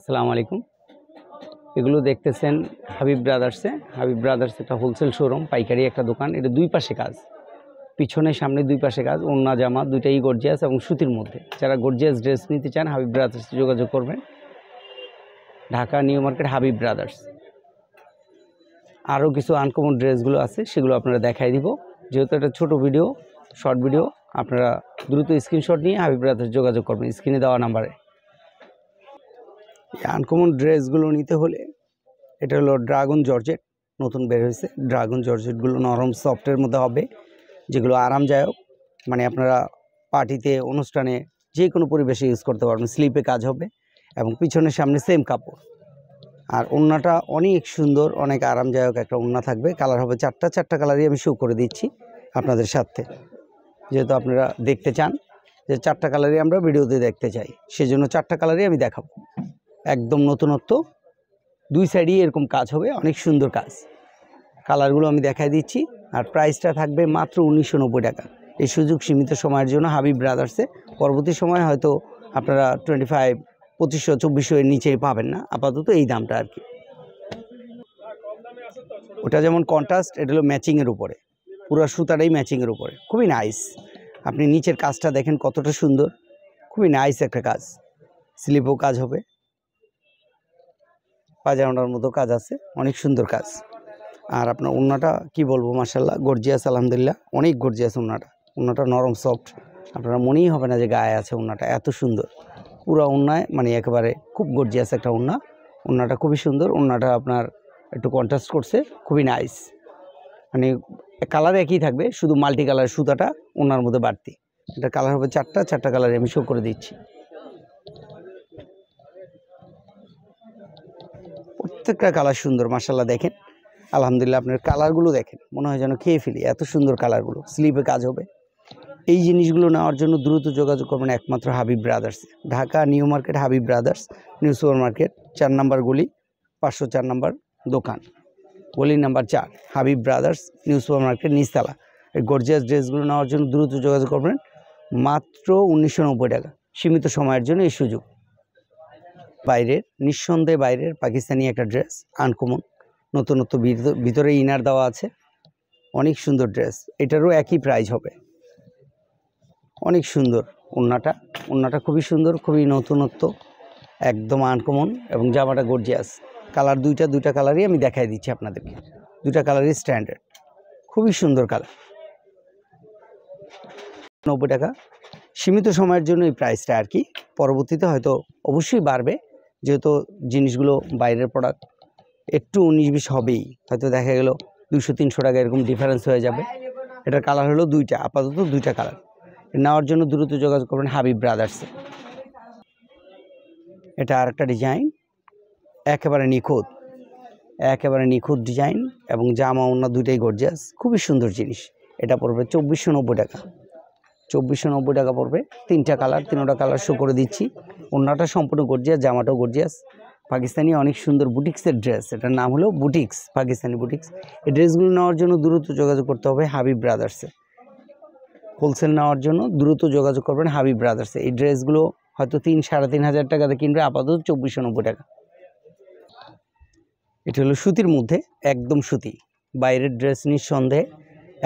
আসসালামু আলাইকুম। এগুলো দেখতেছেন হাবিব ব্রাদার্সে। হাবিব ব্রাদার্স একটা হোলসেল শোরুম, পাইকারি একটা দোকান। এটা দুই পাশে কাজ, পিছনে সামনে দুই পাশে কাজ, ওড়না জামা দুইটাই গর্জিয়াস এবং সুতির মধ্যে। যারা গর্জিয়াস ড্রেস নিতে চান হাবিব ব্রাদার্সে যোগাযোগ করবেন। Dhaka new market Habib brothers. আরও কিছু আনকমন ড্রেসগুলো আছে, সেগুলো আপনারা দেখাই দিব। যেহেতু এটা ছোটো ভিডিও, শর্ট ভিডিও, আপনারা দ্রুত স্ক্রিনশট নিয়ে হাবিব ব্রাদার্স যোগাযোগ করবেন স্ক্রিনে দেওয়া নাম্বারে। এই আনকমন ড্রেসগুলো নিতে হলে এটা হলো ড্রাগন জর্জেট, নতুন বের হয়েছে। ড্রাগন জর্জেটগুলো নরম সফটের মধ্যে হবে, যেগুলো আরামদায়ক, মানে আপনারা পার্টিতে, অনুষ্ঠানে, যে কোনো পরিবেশে ইউজ করতে পারবেন। স্লিপে কাজ হবে এবং পিছনে সামনে সেম কাপড়। আর ওড়নাটা অনেক সুন্দর, অনেক আরামদায়ক একটা ওড়না থাকবে। কালার হবে চারটা কালারই আমি শো করে দিচ্ছি আপনাদের সাথে, যেহেতু আপনারা দেখতে চান যে চারটা কালারই আমরা ভিডিওতে দেখতে চাই, সেজন্য চারটা কালারই আমি দেখাবো। একদম নতুনত্ব, দুই সাইডই এরকম কাজ হবে, অনেক সুন্দর কাজ। কালারগুলো আমি দেখাই দিচ্ছি। আর প্রাইসটা থাকবে মাত্র 1990 টাকা। এই সুযোগ সীমিত সময়ের জন্য হাবিব ব্রাদার্সে। পরবর্তী সময় হয়তো আপনারা 25, 2500, 2400 এর নিচে পাবেন না। আপাতত এই দামটা আর কি। ওটা যেমন কন্ট্রাস্ট, এটা হলো ম্যাচিংয়ের উপরে, পুরো সুতাটাই ম্যাচিংয়ের উপরে, খুবই নাইস। আপনি নিচের কাজটা দেখেন কতটা সুন্দর, খুবই নাইস একটা কাজ। স্লিপও কাজ হবে, পাজামাটার মতো কাজ আছে, অনেক সুন্দর কাজ। আর আপনার ওড়নাটা কি বলবো, মাশাআল্লাহ গর্জিয়াস, আলহামদুলিল্লাহ অনেক গর্জিয়াস ওড়নাটা। ওড়নাটা নরম সফট, আপনারা মনেই হবে না যে গায়ে আছে। ওড়নাটা এত সুন্দর, পুরো ওড়নায় মানে একেবারে খুব গর্জিয়াস একটা ওড়না। ওড়নাটা খুবই সুন্দর। ওড়নাটা আপনার একটু কন্ট্রাস্ট করছে, খুবই নাইস। মানে কালার একই থাকবে, শুধু মাল্টি কালার সুতাটা ওড়নার মধ্যে বাড়তি। এটা কালার হবে চারটা কালারে আমি শো করে দিচ্ছি। প্রত্যেকটা কালার সুন্দর, মাশাআল্লাহ দেখেন, আলহামদুলিল্লাহ। আপনার কালারগুলো দেখেন, মনে হয় যেন খেয়ে ফেলি, এত সুন্দর কালারগুলো। স্লিপে কাজ হবে। এই জিনিসগুলো নেওয়ার জন্য দ্রুত যোগাযোগ করবেন একমাত্র হাবিব ব্রাদার্সে। Dhaka new market Habib brothers, new super market, 4 নম্বর গলি, 504 নম্বর দোকান, গলি number 4, Habib brothers, new super market, নিচতলা। এই গর্জিয়াস ড্রেসগুলো নেওয়ার জন্য দ্রুত যোগাযোগ করবেন। মাত্র 1990 টাকা, সীমিত সময়ের জন্য এই সুযোগ। বাইরের, নিঃসন্দেহে বাইরের পাকিস্তানি একটা ড্রেস, আনকমন, নতুনত্ব, ভিতরে ইনার দেওয়া আছে, অনেক সুন্দর ড্রেস। এটারও একই প্রাইস হবে। অনেক সুন্দর ওড়নাটা খুবই সুন্দর, খুবই নতুনত্ব, একদম আনকমন। এবং জামাটা গর্জিয়াস। কালার দুইটা কালারই আমি দেখাই দিচ্ছি আপনাদেরকে। দুইটা কালারই স্ট্যান্ডার্ড, খুবই সুন্দর কালার। 90 টাকা, সীমিত সময়ের জন্য এই প্রাইসটা আর কি। পরবর্তীতে হয়তো অবশ্যই বাড়বে, যেহেতু জিনিসগুলো বাইরের প্রোডাক্ট, একটু 19-20 হবেই। হয়তো দেখা গেল 200-300 টাকা এরকম ডিফারেন্স হয়ে যাবে। এটার কালার হলো দুইটা, আপাতত দুইটা কালার। নেওয়ার জন্য দ্রুত যোগাযোগ করবেন হাবিব ব্রাদার্সে। এটা আরেকটা ডিজাইন, একেবারে নিখুঁত ডিজাইন, এবং জামা ওড়না দুইটাই গর্জিয়াস, খুবই সুন্দর জিনিস। এটা পড়বে 2490 টাকা। 2490 টাকা পড়বে। তিনটা কালার শো করে দিচ্ছি। ওড়নাটা সম্পূর্ণ গর্জিয়াস, জামাটাও গর্জিয়াস। পাকিস্তানি অনেক সুন্দর বুটিক্সের ড্রেস, এটার নাম হলো বুটিক্স, পাকিস্তানি বুটিক্স। এই ড্রেসগুলো নেওয়ার জন্য দ্রুত যোগাযোগ করতে হবে হাবিব ব্রাদার্সে। হোলসেল নেওয়ার জন্য দ্রুত যোগাযোগ করবেন হাবিব ব্রাদার্সে। এই ড্রেসগুলো হয়তো 3-3.5 হাজার টাকাতে কিনবে, আপাতত 2490 টাকা। এটা হলো সুতির মধ্যে, একদম সুতি। বাইরের ড্রেস নিঃসন্দেহে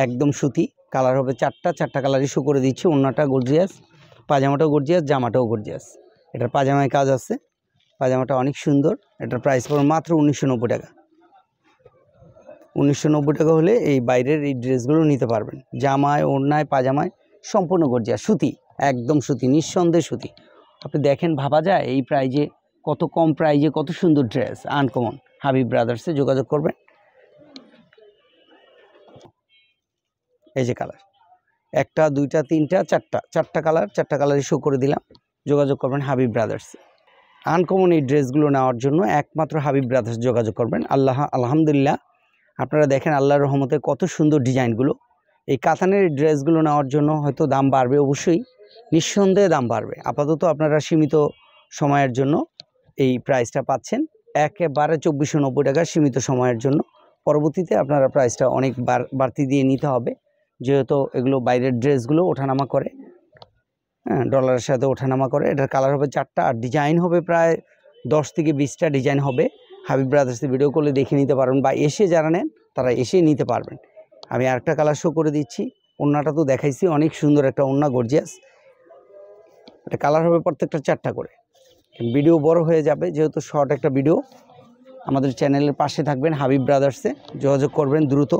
একদম সুতি। কালার হবে চারটা কালারই শো করে দিচ্ছি। ওড়নাটা গর্জিয়াস, পাজামাটাও গর্জিয়াস, জামাটাও গর্জিয়াস। এটার পাজামায় কাজ আছে, পাজামাটা অনেক সুন্দর। এটার প্রাইস পড়বে মাত্র 1990 টাকা। 1990 টাকা হলে এই বাইরের এই ড্রেসগুলো নিতে পারবেন। জামায়, ওড়নায়, পাজামায় সম্পূর্ণ গর্জিয়াস, সুতি, একদম সুতি, নিঃসন্দেহে সুতি। আপনি দেখেন, ভাবা যায় এই প্রাইজে, কত কম প্রাইজে কত সুন্দর ড্রেস, আনকমন। হাবিব ব্রাদার্সে যোগাযোগ করবেন। এই যে কালার, একটা, দুইটা, তিনটা, চারটা কালারই শো করে দিলাম। যোগাযোগ করবেন হাবিব ব্রাদার্সে। আনকমন এই ড্রেসগুলো নেওয়ার জন্য একমাত্র হাবিব ব্রাদার্স যোগাযোগ করবেন। আলহামদুলিল্লাহ, আপনারা দেখেন আল্লাহর রহমতে কত সুন্দর ডিজাইনগুলো। এই কাতানের ড্রেসগুলো নেওয়ার জন্য হয়তো দাম বাড়বে, অবশ্যই নিঃসন্দেহে দাম বাড়বে। আপাতত আপনারা সীমিত সময়ের জন্য এই প্রাইসটা পাচ্ছেন, একেবারে 2490 টাকা, সীমিত সময়ের জন্য। পরবর্তীতে আপনারা প্রাইসটা অনেক বাড়তি দিয়ে নিতে হবে, যেহেতু এগুলো বাইরের ড্রেসগুলো ওঠানামা করে, হ্যাঁ, ডলারের সাথে ওঠানামা করে। এটার কালার হবে চারটা, আর ডিজাইন হবে প্রায় 10 থেকে 20টা ডিজাইন হবে। হাবিব ব্রাদার্সে ভিডিও কলে দেখে নিতে পারবেন, বা এসে যারা নেন তারা এসে নিতে পারবেন। আমি আরেকটা কালার শো করে দিচ্ছি। ওড়নাটা তো দেখাইছি, অনেক সুন্দর একটা ওড়না, গর্জিয়াস। এটা কালার হবে প্রত্যেকটা 4টা করে। ভিডিও বড় হয়ে যাবে যেহেতু শর্ট একটা ভিডিও। আমাদের চ্যানেলের পাশে থাকবেন, হাবিব ব্রাদার্সে যোগাযোগ করবেন দ্রুত।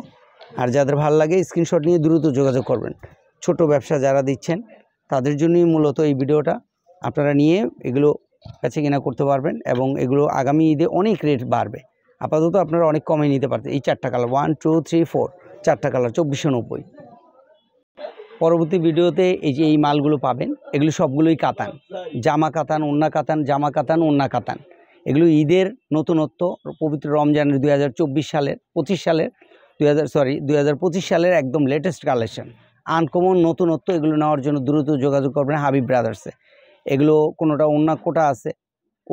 আর যাদের ভালো লাগে স্ক্রিনশট নিয়ে দ্রুত যোগাযোগ করবেন। ছোট ব্যবসা যারা দিচ্ছেন তাদের জন্যই মূলত এই ভিডিওটা। আপনারা নিয়ে এগুলো বেচে কেনা করতে পারবেন এবং এগুলো আগামী ঈদে অনেক রেট বাড়বে। আপাতত আপনারা অনেক কমে নিতে পারতেন। এই 4টা কালার 1 2 3 4 4টা কালার 2490। পরবর্তী ভিডিওতে এই যে এই মালগুলো পাবেন, এগুলো সবগুলোই কাতান, জামা কাতান, ওড়না কাতান, জামা কাতান, ওড়না কাতান। এগুলো ঈদের নতুনত্ব, পবিত্র রমজানের 2024 সালের 25 সালের 2025 সালের একদম লেটেস্ট কালেকশন, আনকমন নতুনত্ব। এগুলো নেওয়ার জন্য দ্রুত যোগাযোগ করবেন হাবিব ব্রাদার্সে। এগুলো কোনোটা ওড়না কোটা আছে,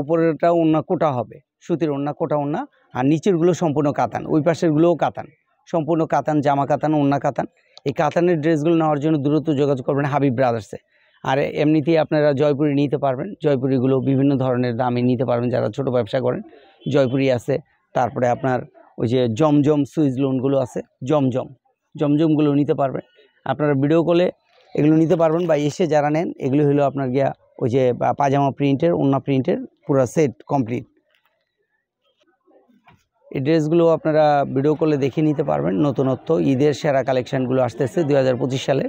উপরেরটা ওড়না কোটা হবে, সুতির ওড়না কোটা ওড়না, আর নিচেরগুলো সম্পূর্ণ কাতান, ওই পাশেরগুলোও কাতান, সম্পূর্ণ কাতান, জামা কাতান, ওড়না কাতান। এই কাতানের ড্রেসগুলো নেওয়ার জন্য দ্রুত যোগাযোগ করবেন হাবিব ব্রাদার্সে। আর এমনিতেই আপনারা জয়পুরি নিতে পারবেন। জয়পুরিগুলো বিভিন্ন ধরনের দামে নিতে পারবেন যারা ছোট ব্যবসা করেন। জয়পুরি আছে, তারপরে আপনার ওই যে জমজম সুইচ লোনগুলো আছে, জমজমগুলো নিতে পারবেন। আপনারা ভিডিও কলে এগুলো নিতে পারবেন, বা এসে যারা নেন এগুলো হলো আপনার গিয়া ওই যে পাজামা প্রিন্টের, ওড়না প্রিন্টের পুরো সেট কমপ্লিট। এই ড্রেসগুলো আপনারা ভিডিও কলে দেখে নিতে পারবেন। নতুনত্ব ঈদের সেরা কালেকশানগুলো আসতেছে 2025 সালে।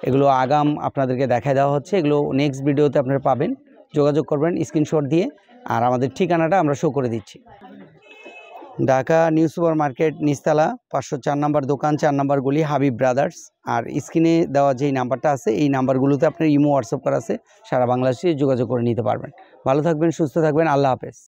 এগুলো আগাম আপনাদেরকে দেখায় দেওয়া হচ্ছে। এগুলো নেক্সট ভিডিওতে আপনারা পাবেন। যোগাযোগ করবেন স্ক্রিনশট দিয়ে। আর আমাদের ঠিকানাটা আমরা শো করে দিচ্ছি। ঢাকা নিউ সুপার মার্কেট, নিচতলা, 504 নম্বর দোকান, 4 নম্বর গলি, হাবিব ব্রাদার্স। আর স্ক্রিনে দেওয়া যেই নাম্বারটা আছে এই নাম্বারগুলোতে আপনার ইমো হোয়াটসঅ্যাপ করা আছে, সারা বাংলাদেশে যোগাযোগ করে নিতে পারবেন। ভালো থাকবেন, সুস্থ থাকবেন, আল্লাহ হাফেজ।